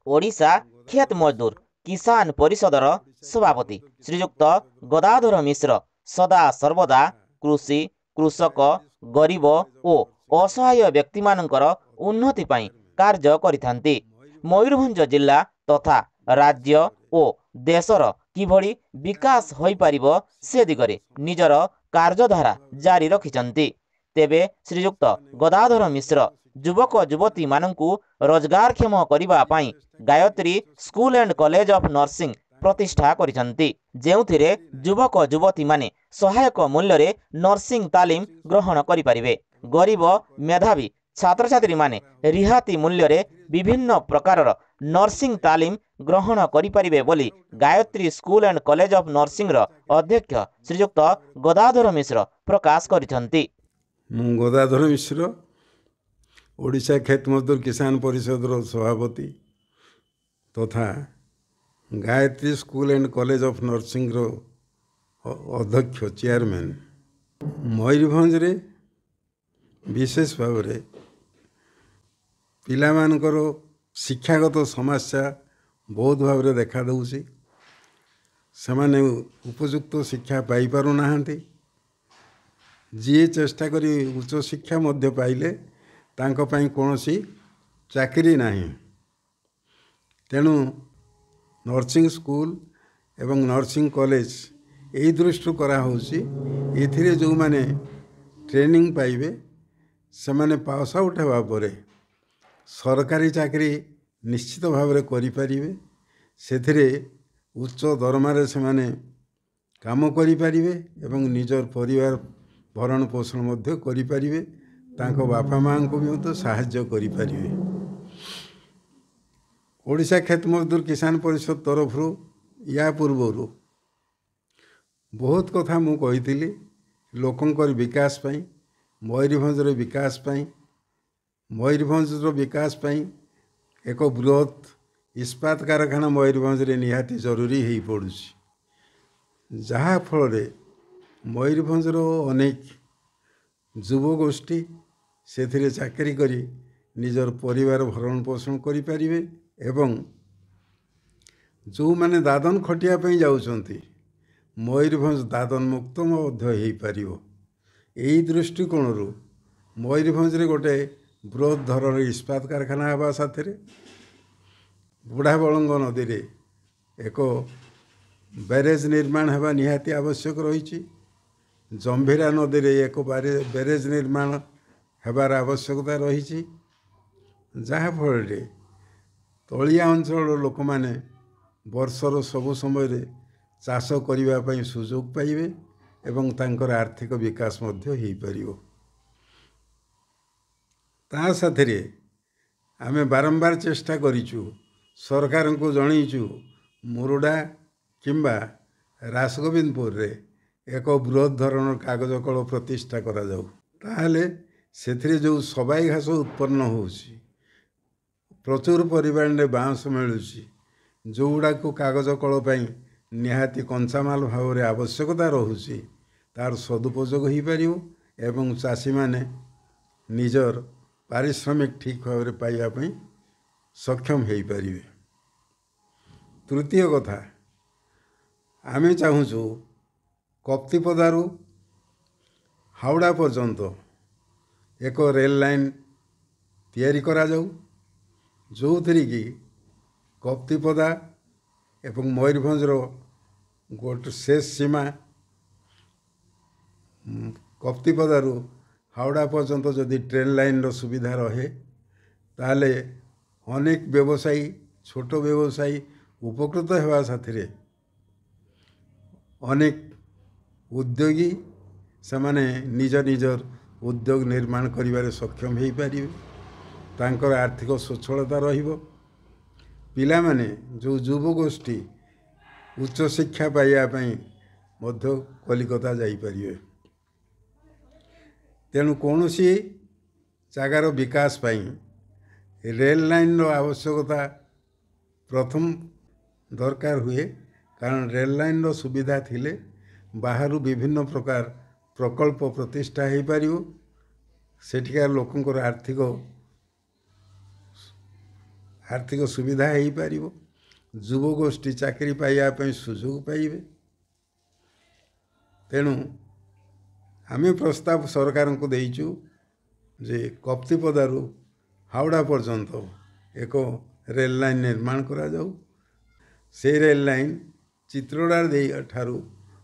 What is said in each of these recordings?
ओडिशा खेत मजदूर किसान परिषदर सभापति श्रीयुक्त गदाधर मिश्र सदा सर्वदा कृषि कृषक गरीब ओ असहाय व्यक्ति मानकर उन्नति पाई कार्य करिथांती। मयूरभंज जिला तथा राज्य ओ देशर किभଳି विकास होई पारिबो से दिगरे निजर कार्यधारा जारी रखिचंती। तेबे श्रीयुक्त गदाधर मिश्र युवक युवती मानंकु रोजगारक्षम करिबा पाई Gayatri school and college of nursing प्रतिष्ठा करिसंती, जेउथिरे युवक युवती माने सहायक मूल्य रे नर्सिंग तालीम ग्रहण करि परिबे। गरीब मेधावी छात्र छात्री माने रिहाती मूल्य रे विभिन्न प्रकार नर्सिंग तालीम ग्रहण करि परिबे बोली Gayatri school and college of nursing रो अध्यक्ष श्रीयुक्त गदाधर मिश्र प्रकाश करिसंती। मु गदाधर मिश्र ओडिशा खेत मजदूर किसान परिषद सभापति तथा Gayatri school and college of nursing रो अध्यक्ष चेयरमैन। मयूरभंज रे विशेष भाव में पिला मानकर शिक्षागत समस्या बहुत भाव में देखा दूसरी। सेमाने उपयुक्त शिक्षा पाई पारु नाहांती। जी चेष्टा करी उच्च शिक्षा मध्य पाइले तांको पाई कोनोसी चाकरी नहीं। तेणु नर्सिंग स्कूल एवं नर्सिंग कॉलेज यही दृष्टि करा होसी। एथिरे जो माने ट्रेनिंग पाइबे से माने पास आउट हेबा परे सरकारी चाकरी निश्चित भाव में करि परिबे। सेथिरे उच्च दरमारे से माने काम करि परिबे एवं निजर परिवार भरण पोषण मध्य करि परिबे। तांको बापा मां को भी तो साहाय्य करि परिबे। ओडिशा खेत मजदूर किसान परिषद तरफ या पूर्व बहुत कथा मु कही लोकंकर विकास पाई मयूरभंज विकास पाई मयूरभंज विकास पाई एक बृहत इस्पात कारखाना मयूरभंज निहाती जरूरी हो पड़ुछि। जहाँ फल मयूरभंज अनेक युवगोष्ठी से चाकरी करी निजर परिवार भरण पोषण करि परिबे एवं जो माने दादन खटिया पई जाउछंती मयूरभंज दादन मुक्त हो पारिबो। यही दृष्टिकोण मयूरभंज गोटे बृहत धरण इस्पात कारखाना हवा साथ बुढ़ा बलंग नदी रे एक बैरेज निर्माण हवा निहाती आवश्यक रही। जंभीरा नदी रे एक बैरेज निर्माण हेबार आवश्यकता रही। जहाँ फल तलिया अंचल लोक माने वर्षर सबु समय चाष करने सुजोग पाइबे एवं तांकर आर्थिक विकास मध्य हो पारिबो। ता साथरे आमे बारंबार चेष्टा करिचु सरकार को जनईचु मुरुडा किंबा रासगोविंदपुर रे एक बृहत धरण कागज कल प्रतिष्ठा करा जाऊ। ताहले सेथिरे जो सबाई घास उत्पन्न होउछि प्रचुर परिमाण में बांस मिलुछि जोगुड़ा को कागज कल पाई निहाती कंचामाल भाव में आवश्यकता रहुछि तार सदुपयोग हो पारिबो एवं चाषी माने निजर पारिश्रमिक ठीक भाव में पाइबा पई सक्षम हो पारिबे। तृतीय कथा आमे चाहूँ कप्तिपदारू हावड़ा पर्यंत एक रेल लाइन तैयारी करा जाऊ जो थी कि कप्तिपदा एवं मयूरभंजर गोटे शेष सीमा कप्तिपदारू हावड़ा पर्यंत जदि ट्रेन लाइन रो सुविधा रहे ताले अनेक व्यवसायी छोट व्यवसायी उपकृत होगा साथी अनेक उद्योगी से माने निज निजर उद्योग निर्माण करिबारे सक्षम हो पारिबे। तांकर आर्थिक स्वच्छलता रहिबो। पिला माने जो युवगोष्ठी उच्च शिक्षा पाइबा पई मध्य कलिकता जाई परिबे। तेणु कौनसी जगार विकास पाई रेल लाइन रो आवश्यकता प्रथम दरकार हुए कारण रेल लाइन रो सुविधा थिले बाहर विभिन्न प्रकार प्रकल्प प्रतिष्ठा हो पारिबो। सेठिकार लोकंकर आर्थिक सुविधा हो पार युवगोष्ठी चाकरी पाइबा सुजोग पाइबे। तेणु आमे प्रस्ताव सरकार को देइचु जे कप्तिपदारू हावड़ा पर्यंत एक रेल लाइन निर्माण करा जाऊ। से रेल लाइन चित्रोड़ा ठारू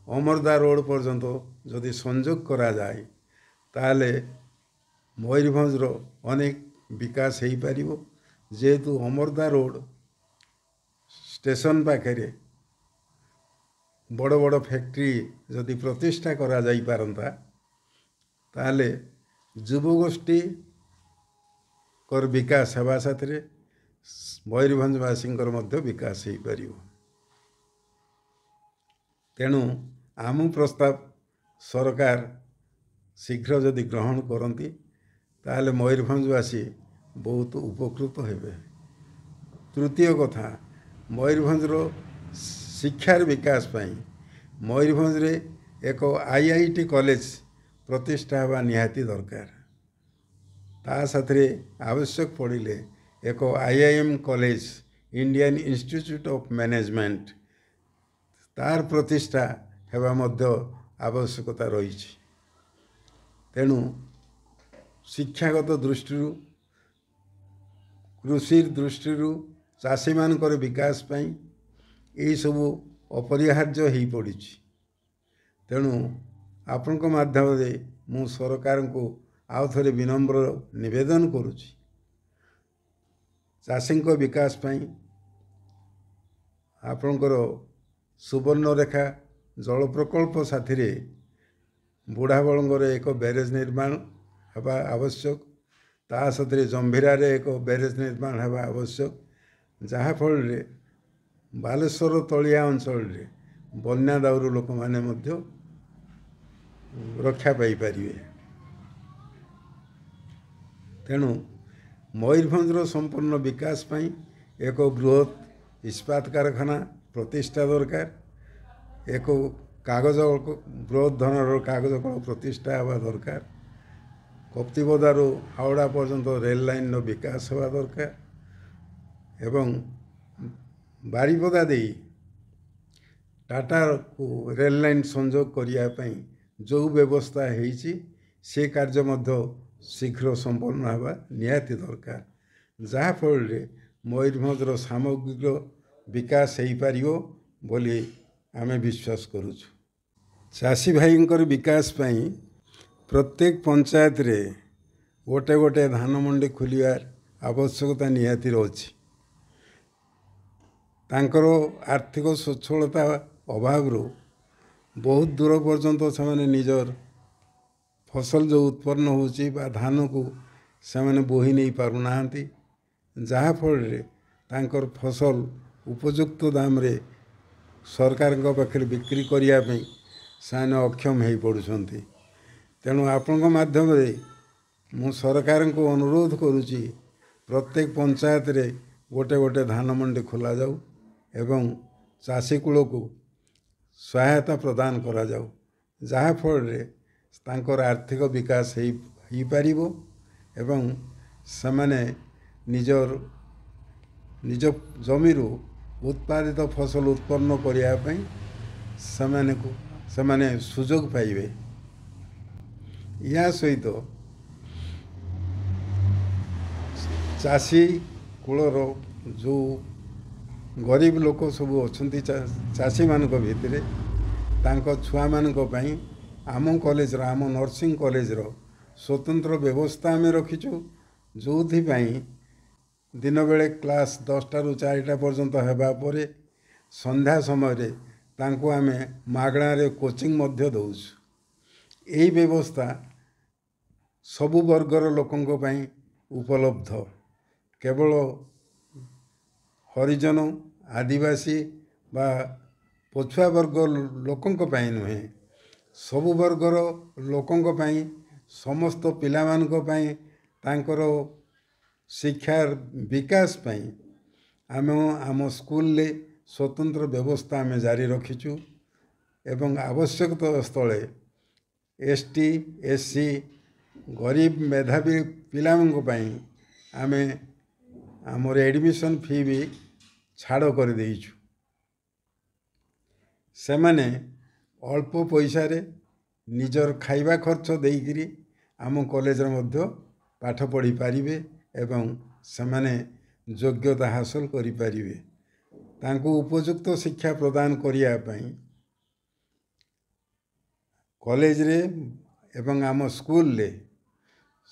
अमरदा रोड पर्यंत जदि संजोग करा जाए ताले मयूरभंजर अनेक विकास हो पार जेहेतु अमरदा रोड स्टेशन पाखे बड़ बड़ फैक्ट्री जदि प्रतिष्ठा करा जाई पारंता ताले युवगोष्ठी कर विकास हेबा साथरे मयूरभंजवासींकर मध्य विकास हो पार। तेणु आम प्रस्ताव सरकार शीघ्र जदि ग्रहण करती ताले मयूरभंजवासी बहुत उपकृत हेबे। तृतीय कथा मयूरभंजर शिक्षार विकास पाई मयूरभंज रे एक आईआईटी कॉलेज प्रतिष्ठा हवा निहाती दरकार। ता साथरे आवश्यक पड़िले एक IIM college Indian institute of management तार प्रतिष्ठा हेबा मध्य आवश्यकता रही। तेणु शिक्षागत दृष्टि कृषि दृष्टि चाषी मानकर विकास पाई यही सब अपरिहार्य हो पड़ी। तेणु आपण माध्यम मु सरकार को आउ थे विनम्र निवेदन करुच्ची चाषी विकास पाई आपणकर सुवर्णरेखा जल प्रकल्प साथी रे बुढ़ाबलंगर एक बैरेज निर्माण हवा आवश्यक। ता साथी जंभीरा एक बैरेज निर्माण हवा आवश्यक जहाँफल बालेश्वर तलिया अंचल बन्या दाउरू लोक माने मध्य रक्षा पाई पारिबे। तेणु मयूरभंजर संपूर्ण विकास पाई एक बृहत इस्पात कारखाना प्रतिष्ठा दरकार। एक कागज बृहत धनर कागज कल प्रतिष्ठा हवा दरकार। कप्तिपदारू हावड़ा पर्यंत रेल लाइन विकास हवा दरकार एवं बारिपदा दे टाटा को रेल लाइन संजोग करने जो व्यवस्था होती से कार्य मध्य शीघ्र संपन्न हवा निहाती दरकार जहाँफल मयूरभंजर सामग्रिक विकास हो पार बोली आमे विश्वास करुचु। चाषी भाईंकर विकास पाई प्रत्येक पंचायत रे गोटे गोटे धान मंडी खोलियार आवश्यकता निहाती रही। तांकर आर्थिक सच्छलता अभाव बहुत दूर पर्यंत से निजर फसल जो उत्पन्न होची बा धान को से बोही नहीं पारुना जहाँफल तांकर फसल उपयुक्त दाम रे सरकार पाखे बिक्री करने से अक्षम हो पड़ुंट। तेणु आपण माध्यम मु सरकार को अनुरोध करुच्ची प्रत्येक पंचायत रे गोटे गोटे धान मंडी खोल जाऊ एवं चाषी कूल को सहायता प्रदान करा जाऊ जहाँफल तांकर आर्थिक विकास हो पार एवं से निजर निज जमीरू उत्पादित फसल उत्पन्न करने से सुजोग पाइबे। या सहित चाषी कूलर जो गरीब लोक सब अच्छा चाषी मान भितर छुआ मान आम कॉलेज आम नर्सिंग कॉलेज स्वतंत्र व्यवस्था आम रखीचु जो दिन बेले क्लास 10टा ରୁ 4टा पर्यंत हेबा परे संध्या समय रे तांको आमे मागणा रे कोचिंग मध्य दउछु। एही व्यवस्था सबु वर्गर लोकंको पई उपलब्ध केवल हरिजन आदिवासी बा पछुआ वर्ग लोकंको पई नुहे सबु वर्गर लोकंको पई समस्त पिला मानको पई तांकर शिक्षार विकास पाई आम स्कूल ले स्वतंत्र व्यवस्था आम जारी रखीचु एवं आवश्यकता स्थले एसटी एससी गरीब मेधावी पिलांको पई आमे आमर एडमिशन फी भी छाड़ कर देइछु। से माने अल्प पैसा रे निजर खाइबा खर्च देइकिरी आम कॉलेज मध्य पाठ पढ़ी पारिबे एवं सेमाने योग्यता हासिल करि पारिबे। तांको उपयुक्त शिक्षा प्रदान करिया पई कॉलेज रे एवं आम स्कूल रे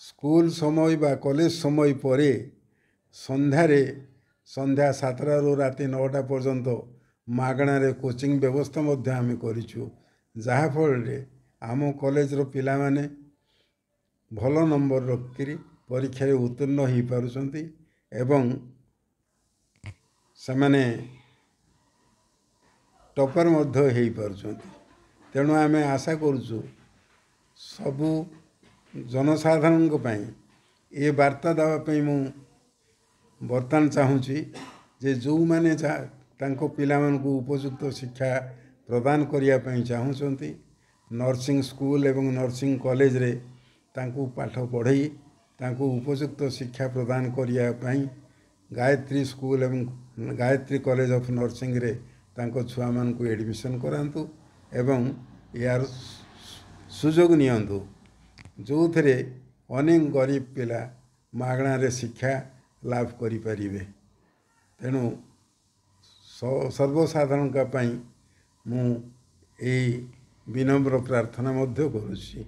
स्कूल समय बा कॉलेज समय परे संध्या 7टा रु राति 9टा पर्यंत मागणारे कोचिंग व्यवस्था मध्य आम करिछु। जहा फल रे आम कॉलेज रो पिला माने भल नंबर रखिरी परीक्षा रे उत्तीर्ण हो पारुछंती एवं सेमाने टॉपर मध्य हो पारुछंती। तेणु आम आशा करुछु सबु जनसाधारण पई ए वार्ता देवा पई मु बर्तमान चाहूँगी जे जो मैंने तांको पिला मानकु उपयुक्त शिक्षा प्रदान करिया पई चाहूँचंती नर्सिंग स्कूल एवं नर्सिंग कॉलेज रे तांको पाठ पढ़ई तांको उपयुक्त शिक्षा प्रदान करिया पई गायत्री स्कूल एवं गायत्री कॉलेज ऑफ नर्सिंग रे तांको छुआ मानकु एडमिशन करांतु एवं यार सुजोग नियंतु जो थरे अनेक गरीब पिला मागणा रे शिक्षा लाभ करि परिबे। तेणु सर्वसाधारण का पई मु ए विनम्र प्रार्थना मध्य करुछि।